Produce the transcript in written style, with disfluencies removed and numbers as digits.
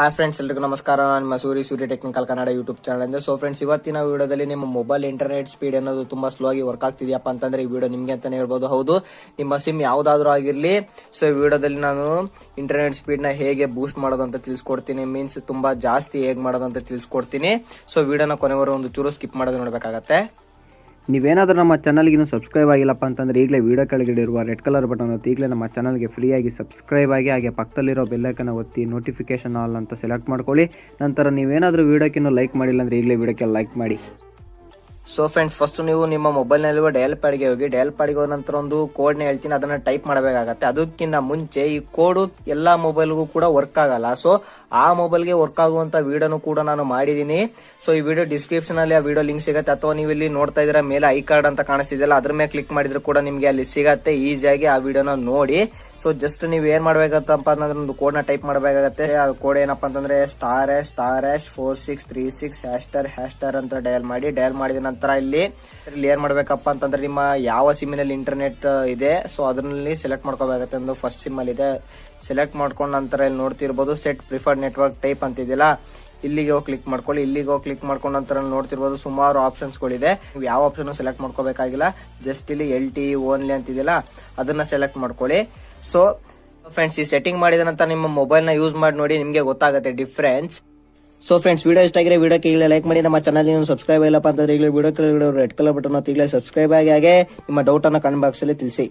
Hi friends, ಎಲ್ರಿಗೂ ನಮಸ್ಕಾರ. ನಿಮ್ಮ ಸೂರ್ಯ ಟೆಕ್ನಿಕಲ್ ಕನ್ನಡ ಯೂಟ್ಯೂಬ್ ಚಾನಲ್ ಇಂದ. ಸೊ ಫ್ರೆಂಡ್ಸ್, ಇವತ್ತಿನ ವಿಡಿಯೋದಲ್ಲಿ ನಿಮ್ಮ ಮೊಬೈಲ್ ಇಂಟರ್ನೆಟ್ ಸ್ಪೀಡ್ ಅನ್ನೋದು ತುಂಬಾ ಸ್ಲೋ ಆಗಿ ವರ್ಕ್ ಆಗ್ತಿದೆಯಪ್ಪ ಅಂತಂದ್ರೆ ಈ ವಿಡಿಯೋ ನಿಮ್ಗೆ ಅಂತಾನೆ ಹೇಳ್ಬೋದು. ಹೌದು, ನಿಮ್ಮ ಸಿಮ್ ಯಾವ್ದಾದ್ರು ಆಗಿರ್ಲಿ. ಸೊ ಈ ವಿಡಿಯೋದಲ್ಲಿ ನಾನು ಇಂಟರ್ನೆಟ್ ಸ್ಪೀಡ್ ನ ಹೇಗೆ ಬೂಸ್ಟ್ ಮಾಡೋದು ಅಂತ ತಿಳಿಸ್ಕೊಡ್ತೀನಿ. ಮೀನ್ಸ್ ತುಂಬಾ ಜಾಸ್ತಿ ಹೇಗೆ ಮಾಡೋದು ಅಂತ ತಿಳಿಸ್ಕೊಡ್ತೀನಿ. ಸೊ ವಿಡಿಯೋನ ಕೊನೆವರೆಗೂ ಒಂದು ಚೂರು ಸ್ಕಿಪ್ ಮಾಡೋದು ನೋಡ್ಬೇಕಾಗತ್ತೆ. ನೀವೇನಾದರೂ ನಮ್ಮ ಚಾನಲ್ಗೆ ಇನ್ನೂ ಸಬ್ಸ್ಕ್ರೈಬ್ ಆಗಿಲ್ಲಪ್ಪ ಅಂತಂದರೆ ಈಗಲೇ ವಿಡಿಯೋ ಕೆಳಗಡೆ ಇರುವ ರೆಡ್ ಕಲರ್ ಬಟನ್ ಒತ್ತಿ ಈಗಲೇ ನಮ್ಮ ಚಾನಲ್ಗೆ ಫ್ರೀಯಾಗಿ ಸಬ್ಸ್ಕ್ರೈಬ್ ಆಗಿ, ಹಾಗೆ ಪಕ್ಕದಲ್ಲಿರೋ ಬೆಲ್ಲೈಕನ್ನ ಒತ್ತಿ ನೋಟಿಫಿಕೇಶನ್ ಆಲ್ ಅಂತ ಸೆಲೆಕ್ಟ್ ಮಾಡ್ಕೊಳ್ಳಿ. ನಂತರ ನೀವೇನಾದರೂ ವಿಡಿಯೋಕ್ಕಿನ್ನೂ ಲೈಕ್ ಮಾಡಿಲ್ಲ ಅಂದರೆ ಈಗಲೇ ವಿಡಿಯೋಕ್ಕೆ ಲೈಕ್ ಮಾಡಿ. ಸೊ ಫ್ರೆಂಡ್ಸ್, ಫಸ್ಟ್ ನೀವು ನಿಮ್ಮ ಮೊಬೈಲ್ ನಲ್ಲಿರುವ ಡಯಲ್ ಪ್ಯಾಡ್ಗೆ ಹೋಗಿ. ಡಯಲ್ ಪ್ಯಾಡ್ಗೆ ಹೋದ ನಂತರ ಒಂದು ಕೋಡ್ ನ ಹೇಳ್ತೀನಿ, ಅದನ್ನ ಟೈಪ್ ಮಾಡಬೇಕಾಗತ್ತೆ. ಅದಕ್ಕಿಂತ ಮುಂಚೆ ಈ ಕೋಡ್ ಎಲ್ಲಾ ಮೊಬೈಲ್ಗೂ ಕೂಡ ವರ್ಕ್ ಆಗಲ್ಲ. ಸೊ ಆ ಮೊಬೈಲ್ಗೆ ವರ್ಕ್ ಆಗುವಂತ ವಿಡಿಯೋನು ಕೂಡ ನಾನು ಮಾಡಿದೀನಿ. ಸೊ ಈ ವಿಡಿಯೋ ಡಿಸ್ಕ್ರಿಪ್ಷನ್ ಅಲ್ಲಿ ಆ ವಿಡಿಯೋ ಲಿಂಕ್ ಸಿಗುತ್ತೆ, ಅಥವಾ ನೀವು ಇಲ್ಲಿ ನೋಡ್ತಾ ಇದೀರ ಮೇಲೆ ಐ ಕಾರ್ಡ್ ಅಂತ ಕಾಣಿಸ್ತಿದೆಯಲ್ಲ, ಅದ್ರ ಮೇಲೆ ಕ್ಲಿಕ್ ಮಾಡಿದ್ರೆ ಕೂಡ ನಿಮ್ಗೆ ಅಲ್ಲಿ ಸಿಗತ್ತೆ. ಈಸಿಯಾಗಿ ಆ ವಿಡಿಯೋನ ನೋಡಿ. ಸೊ ಜಸ್ಟ್ ನೀವ್ ಏನ್ ಮಾಡ್ಬೇಕಂತಪ್ಪ ಅಂತಂದ್ರೆ ಒಂದು ಕೋಡ್ ನ ಟೈಪ್ ಮಾಡಬೇಕಾಗತ್ತೆ. ಆ ಕೋಡ್ ಏನಪ್ಪಾ ಅಂತಂದ್ರೆ ***4636# ಅಂತ ಡಯಲ್ ಮಾಡಿ. ಡಯಲ್ ಮಾಡಿದ ನಂತರ ಇಲ್ಲಿ ಏನ್ ಮಾಡ್ಬೇಕಪ್ಪ ಅಂತಂದ್ರೆ ನಿಮ್ಮ ಯಾವ ಸಿಮ್ಮಿನಲ್ಲಿ ಇಂಟರ್ನೆಟ್ ಇದೆ ಸೊ ಅದರಲ್ಲಿ ಸೆಲೆಕ್ಟ್ ಮಾಡ್ಕೋಬೇಕಾಗತ್ತೆ. ಒಂದು ಫಸ್ಟ್ ಸಿಮ್ ಅಲ್ಲಿ ಇದೆ, ಸೆಲೆಕ್ಟ್ ಮಾಡ್ಕೊಂಡ ನಂತರ ಇಲ್ಲಿ ನೋಡ್ತಿರ್ಬೋದು ಸೆಟ್ ಪ್ರಿಫರ್ಡ್ ನೆಟ್ವರ್ಕ್ ಟೈಪ್ ಅಂತಿದಿಲ್ಲ, ಇಲ್ಲಿಗೆ ಹೋಗಿ ಕ್ಲಿಕ್ ಮಾಡ್ಕೊಳ್ಳಿ. ಇಲ್ಲಿಗೆ ಹೋಗಿ ಕ್ಲಿಕ್ ಮಾಡ್ಕೊಂಡ ನಂತರ ನೋಡ್ತಿರ್ಬೋದು ಸುಮಾರು ಆಪ್ಷನ್ಸ್ ಗಳಿದೆ. ನೀವು ಯಾವ ಆಪ್ಷನ್ ಸೆಲೆಕ್ಟ್ ಮಾಡ್ಕೋಬೇಕಾಗಿಲ್ಲ, ಜಸ್ಟ್ ಇಲ್ಲಿ LTE ಓನ್ಲಿ ಅಂತಿದಿಲ್ಲ ಅದನ್ನ ಸೆಲೆಕ್ಟ್ ಮಾಡ್ಕೊಳ್ಳಿ. ಸೊ ಫ್ರೆಂಡ್ಸ್, ಈ ಸೆಟ್ಟಿಂಗ್ ಮಾಡಿದ ನಂತರ ನಿಮ್ಮ ಮೊಬೈಲ್ ನ ಯೂಸ್ ಮಾಡಿ ನೋಡಿ, ನಿಮ್ಗೆ ಗೊತ್ತಾಗುತ್ತೆ ಡಿಫ್ರೆನ್ಸ್. ಸೊ ಫ್ರೆಂಡ್ಸ್, ವಿಡಿಯೋ ಇಷ್ಟ ಆಗಿದ್ರೆ ವಿಡಿಯೋಕ್ಕೆ ಈಗಲೇ ಲೈಕ್ ಮಾಡಿ. ನಮ್ಮ ಚಾನಲ್ ಸಬ್ಸ್ಕ್ರೈಬ್ ಆಗಿಲ್ಲಪ್ಪ ಅಂತಂದ್ರೆ ಈಗಲೇ ವಿಡಿಯೋ ಕೆಳಗಡೆ red colour button red colour button ಈಗಲೇ ಸಬ್ಸ್ಕ್ರೈಬ್ ಆಗಿ, ಹಾಗೆ ನಿಮ್ಮ ಡೌಟ್ ಅನ್ನ ಕಮೆಂಟ್ ಬಾಕ್ಸ್ ಅಲ್ಲಿ ತಿಳಿಸಿ.